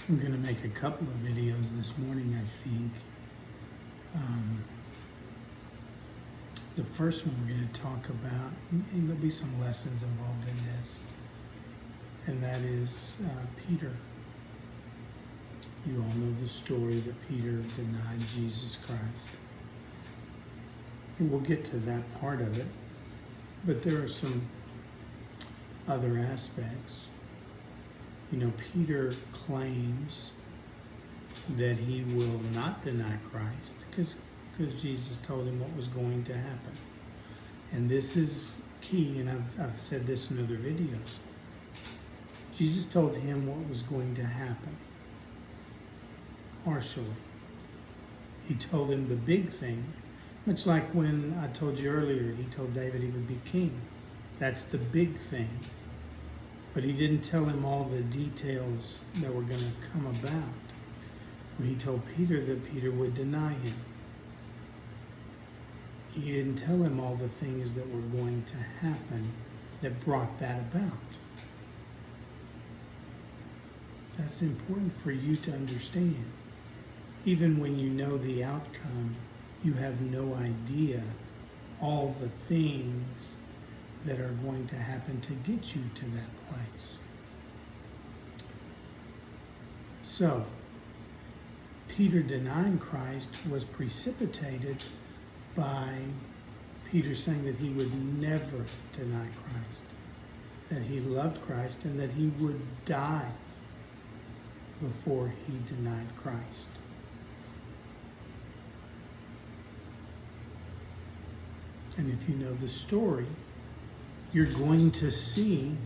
I'm going to make a couple of videos this morning, I think. The first one we're going to talk about, and there'll be some lessons involved in this, and that is Peter. You all know the story that Peter denied Jesus Christ. And we'll get to that part of it, but there are some other aspects. You know, Peter claims that he will not deny Christ because Jesus told him what was going to happen. And this is key, and I've said this in other videos. Jesus told him what was going to happen, partially. He told him the big thing, much like when I told you earlier, he told David he would be king. That's the big thing. But he didn't tell him all the details that were going to come about. When he told Peter that Peter would deny him, he didn't tell him all the things that were going to happen that brought that about. That's important for you to understand. Even when you know the outcome, you have no idea all the things that are going to happen to get you to that place. So, Peter denying Christ was precipitated by Peter saying that he would never deny Christ, that he loved Christ, and that he would die before he denied Christ. And if you know the story, you're going to see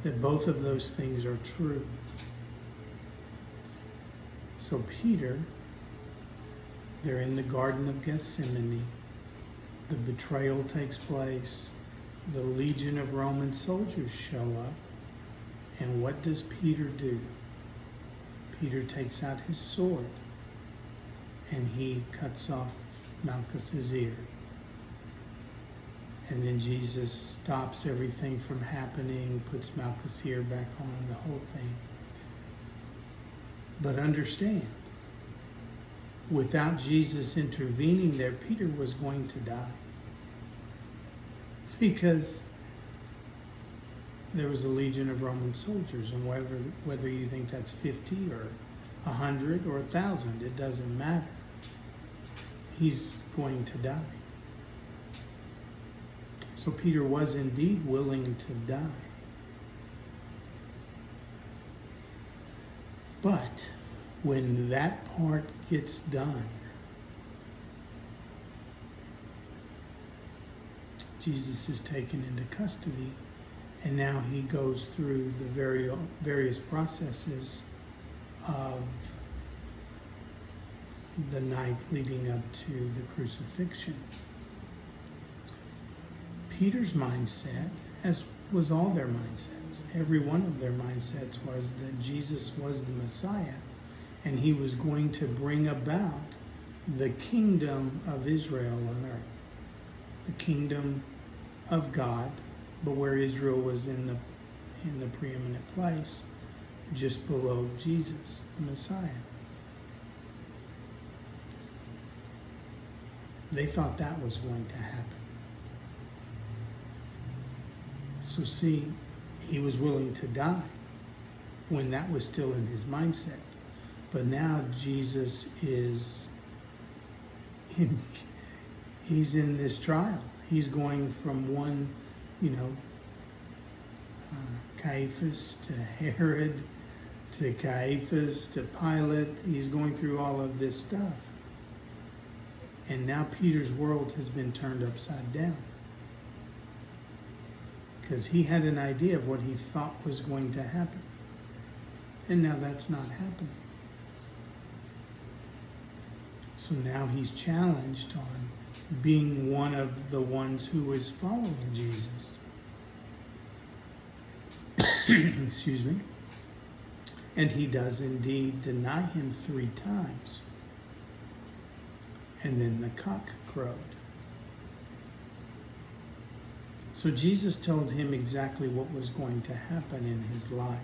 that both of those things are true. So Peter, they're in the Garden of Gethsemane. The betrayal takes place. The legion of Roman soldiers show up. And what does Peter do? Peter takes out his sword and he cuts off Malchus's ear. And then Jesus stops everything from happening, puts Malchus' ear back on, the whole thing. But understand, without Jesus intervening there, Peter was going to die. Because there was a legion of Roman soldiers, and whether you think that's 50 or 100 or 1,000, it doesn't matter. He's going to die. So Peter was indeed willing to die. But when that part gets done, Jesus is taken into custody, and now he goes through the various processes of the night leading up to the crucifixion. Peter's mindset, as was all their mindsets, every one of their mindsets, was that Jesus was the Messiah and he was going to bring about the kingdom of Israel on earth, the kingdom of God, but where Israel was in the preeminent place, just below Jesus, the Messiah. They thought that was going to happen. So see, he was willing to die when that was still in his mindset. But now Jesus is he's in this trial. He's going from one, Caiaphas to Herod to Caiaphas to Pilate. He's going through all of this stuff. And now Peter's world has been turned upside down. Because he had an idea of what he thought was going to happen. And now that's not happening. So now he's challenged on being one of the ones who is following Jesus. Excuse me. And he does indeed deny him 3 times. And then the cock crowed. So Jesus told him exactly what was going to happen in his life.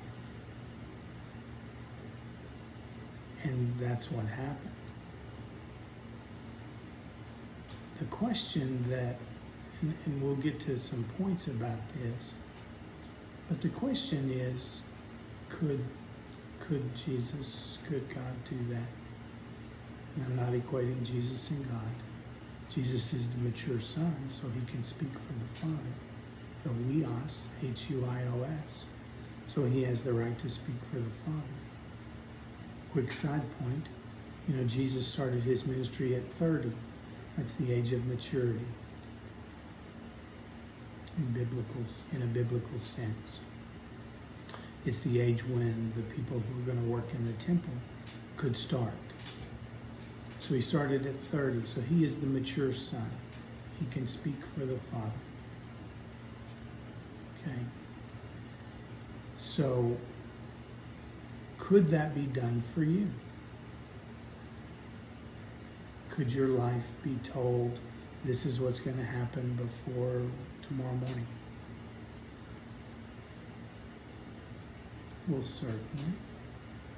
And that's what happened. The question that, and we'll get to some points about this, but the question is, could God do that? And I'm not equating Jesus and God. Jesus is the mature Son, so he can speak for the Father. The Huios, Huios. So he has the right to speak for the Father. Quick side point, Jesus started his ministry at 30. That's the age of maturity in a biblical sense. It's the age when the people who are going to work in the temple could start. So he started at 30. So he is the mature Son. He can speak for the Father. Okay. So could that be done for you? Could your life be told, this is what's going to happen before tomorrow morning? Well, certainly.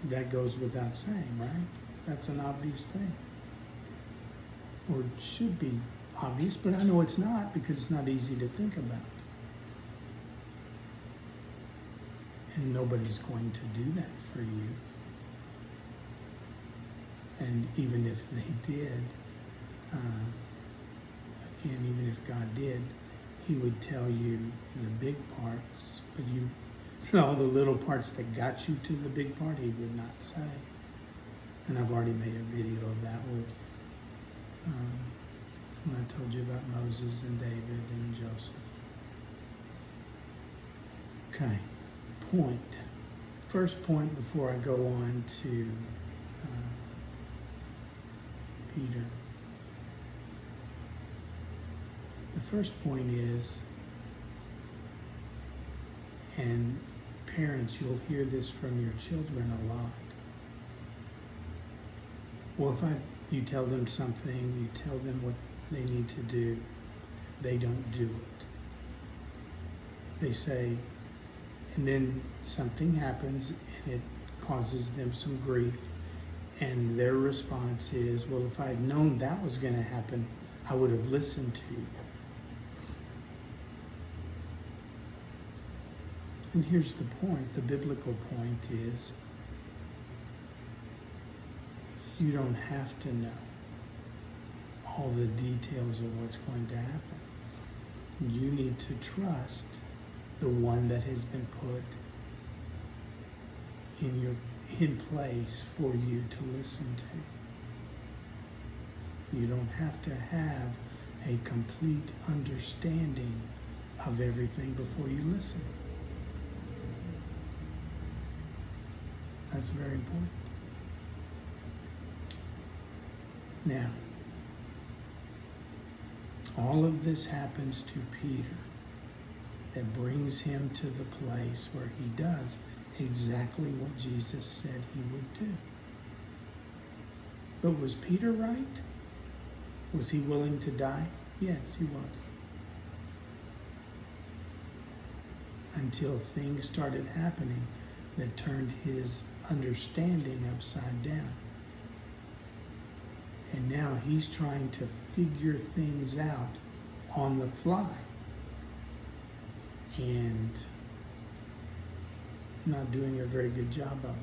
That goes without saying, right? That's an obvious thing. Or it should be obvious, but I know it's not because it's not easy to think about. And nobody's going to do that for you. And even if they did, again, even if God did, he would tell you the big parts, but all the little parts that got you to the big part, he would not say. And I've already made a video of that with, when I told you about Moses and David and Joseph. Okay, point. First point before I go on to Peter. The first point is, and parents, you'll hear this from your children a lot. Well, if you tell them something, you tell them what they need to do, they don't do it. They say, and then something happens and it causes them some grief. And their response is, well, if I had known that was going to happen, I would have listened to you. And here's the point. The biblical point is, you don't have to know all the details of what's going to happen. You need to trust the one that has been put in place for you to listen to. You don't have to have a complete understanding of everything before you listen. That's very important. Now, all of this happens to Peter that brings him to the place where he does exactly what Jesus said he would do. But was Peter right? Was he willing to die? Yes, he was. Until things started happening that turned his understanding upside down. And now he's trying to figure things out on the fly. And not doing a very good job of it.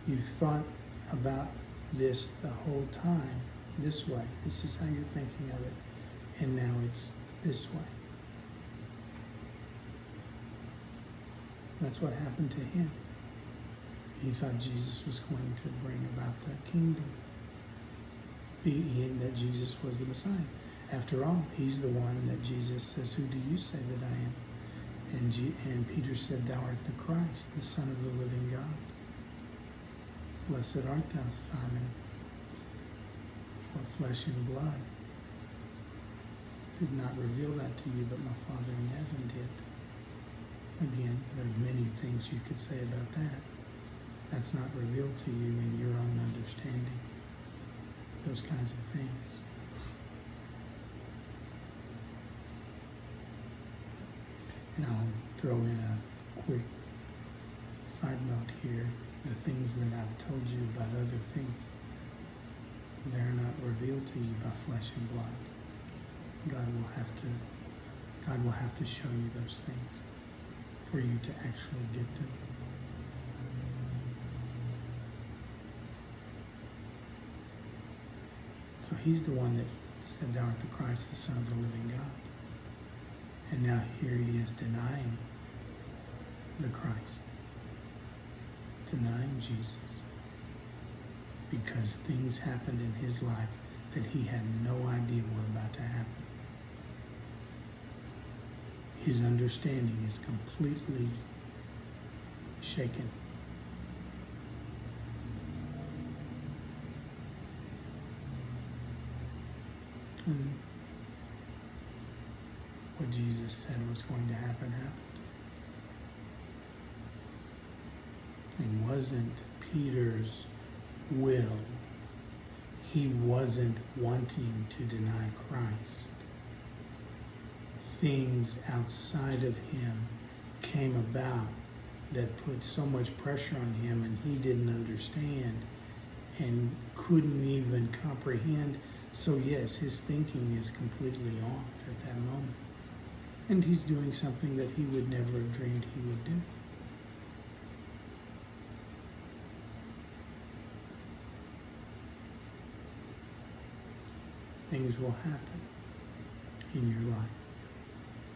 You've thought about this the whole time this way. This is how you're thinking of it. And now it's this way. That's what happened to him. He thought Jesus was going to bring about the kingdom. Being that Jesus was the Messiah. After all, he's the one that Jesus says, who do you say that I am? And Peter said, thou art the Christ, the Son of the living God. Blessed art thou, Simon, for flesh and blood did not reveal that to you, but my Father in heaven did. Again, there's many things you could say about that. That's not revealed to you in your own understanding. Those kinds of things. And I'll throw in quick side note here, the things that I've told you about other things, they're not revealed to you by flesh and blood. God will have to show you those things for you to actually get them. So he's the one that said, "Thou art the Christ, the Son of the living God." And now here he is denying the Christ, denying Jesus, because things happened in his life that he had no idea were about to happen. His understanding is completely shaken. And what Jesus said was going to happen happened. It wasn't Peter's will. He wasn't wanting to deny Christ. Things outside of him came about that put so much pressure on him, and he didn't understand and couldn't even comprehend. So yes, his thinking is completely off at that moment. And he's doing something that he would never have dreamed he would do. Things will happen in your life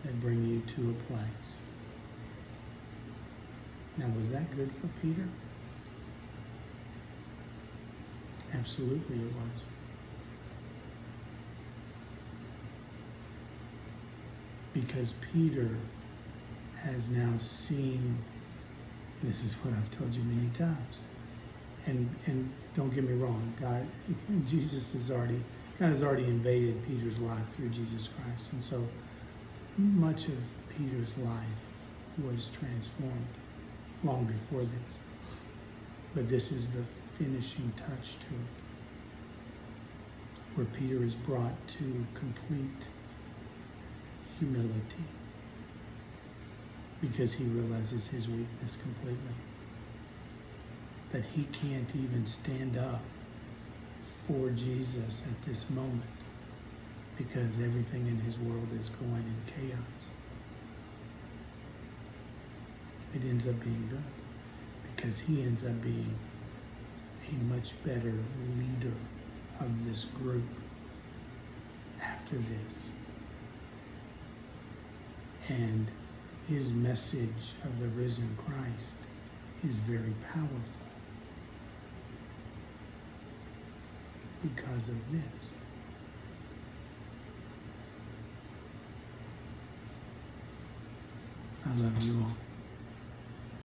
that bring you to a place. Now, was that good for Peter? Absolutely it was. Because Peter has now seen, this is what I've told you many times, and don't get me wrong, God has already invaded Peter's life through Jesus Christ, and so much of Peter's life was transformed long before this. But this is the finishing touch to it, where Peter is brought to complete humility because he realizes his weakness completely, that he can't even stand up for Jesus at this moment because everything in his world is going in chaos. It ends up being good because he ends up being a much better leader of this group after this. And his message of the risen Christ is very powerful because of this. I love you all.